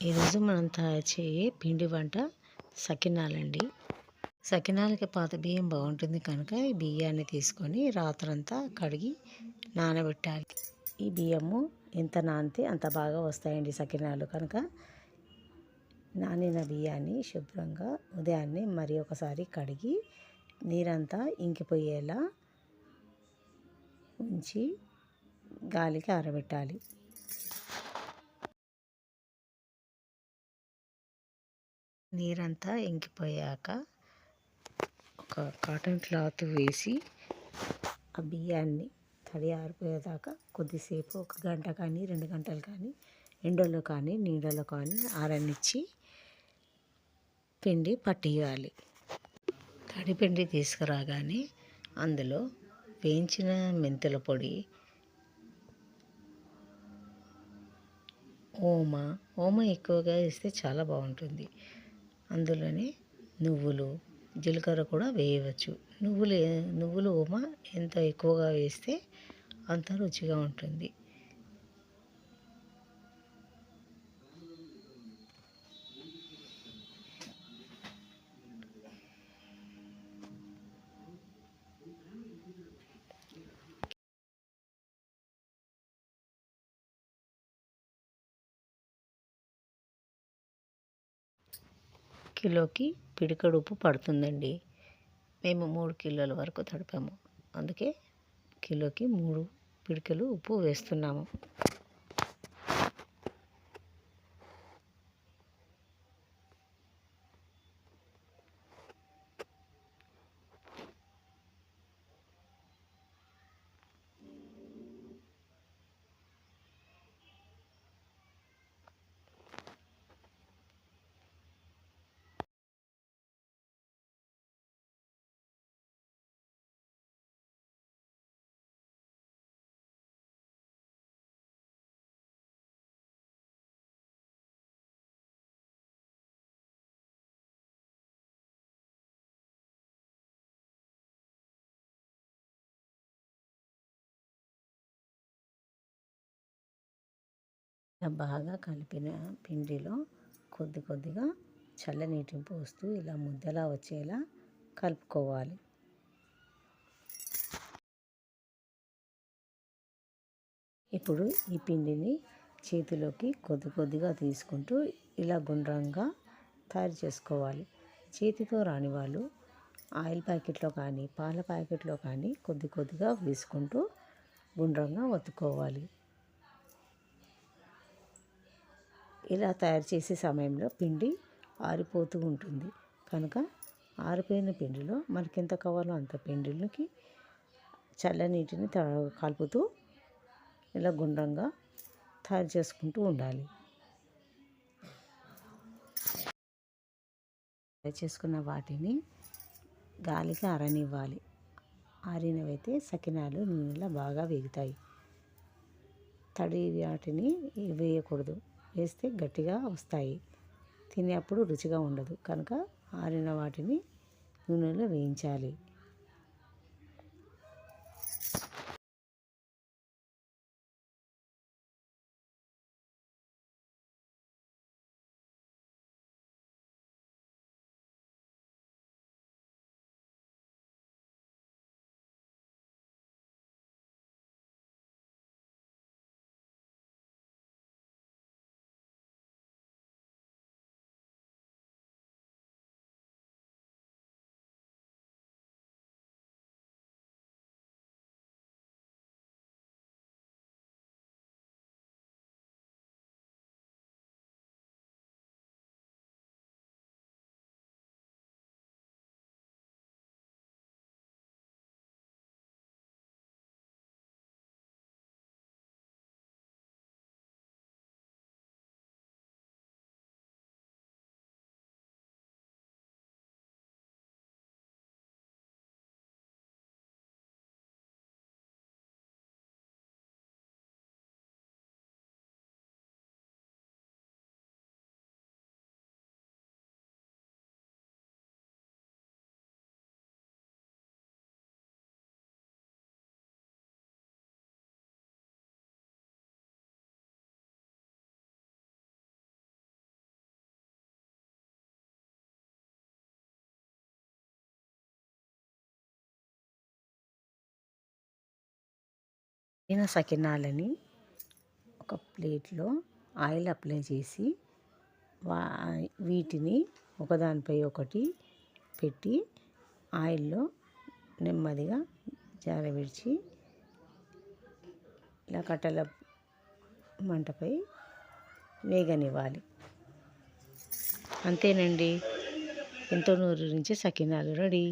ఈరోజు మనం తయారు చేయే పిండి వంట సకినాలండి. సకినాలకి పాత బియ్యం బాగుంటుంది కనుక ఈ బియ్యాన్ని తీసుకొని రాత్రంతా కడిగి నానబెట్టాలి. ఈ బియ్యము ఎంత నానితే అంత బాగా వస్తాయండి సకినాలు. కనుక నానిన బియ్యాన్ని శుభ్రంగా ఉదయాన్నే మరి ఒకసారి కడిగి నీరంతా ఇంకిపోయేలా ఉంచి గాలికి ఆరబెట్టాలి. నీరంతా ఇంకిపోయాక ఒక కాటన్ క్లాత్ వేసి ఆ బియ్యాన్ని తడి ఆరిపోయేదాకా కొద్దిసేపు 1 గంట కానీ 2 గంటలు కానీ ఎండలో కానీ నీడలో కానీ ఆరనిచ్చి పిండి పట్టియాలి. తడి పిండి తీసుకురాగానే అందులో వేయించిన మెంతుల పొడి, ఓమ ఎక్కువగా వేస్తే చాలా బాగుంటుంది. అందులోనే నువ్వులు, జీలకర్ర కూడా వేయవచ్చు. నువ్వులు ఓమ ఎంత ఎక్కువగా వేస్తే అంత రుచిగా ఉంటుంది. కిలోకి పిడికెడు ఉప్పు పడుతుందండి. మేము 3 కిలోల వరకు తడిపాము. అందుకే కిలోకి 3 పిడికెలు ఉప్పు వేస్తున్నాము. బాగా కలిపిన పిండిలో కొద్దిగా చల్లనీటిని పోస్తూ ఇలా ముద్దలా వచ్చేలా కలుపుకోవాలి. ఇప్పుడు ఈ పిండిని చేతిలోకి కొద్దిగా తీసుకుంటూ ఇలా గుండ్రంగా తయారు చేసుకోవాలి. చేతితో రాని వాళ్ళు ఆయిల్ ప్యాకెట్లో కానీ పాల ప్యాకెట్లో కానీ కొద్దిగా వేసుకుంటూ గుండ్రంగా ఒత్తుకోవాలి. ఇలా తయారు చేసే సమయంలో పిండి ఆరిపోతూ ఉంటుంది కనుక ఆరిపోయిన పిండిలో మనకి ఎంత కావాలో అంత పిండిలోకి చల్లనీటిని కలుపుతూ ఇలా గుండ్రంగా తయారు చేసుకుంటూ ఉండాలి. తయారు చేసుకున్న వాటిని గాలికి ఆరనివ్వాలి. ఆరినవైతే సకినాలు నూనెలో బాగా వేగుతాయి. తడి వాటిని వేయకూడదు. వేస్తే గట్టిగా వస్తాయి. తినేప్పుడు రుచిగా ఉండదు. కనుక ఆరిన వాటిని నూనెలో వేయించాలి. అయిన సకినాలని ఒక ప్లేట్లో ఆయిల్ అప్లై చేసి వీటిని ఒకదానిపై ఒకటి పెట్టి ఆయిల్లో నెమ్మదిగా జారవిడిచి ఇలా కట్టెల మంటపై వేగనివ్వాలి. అంతేనండి, ఎంతో నూరూరించే సకినాలు రెడీ.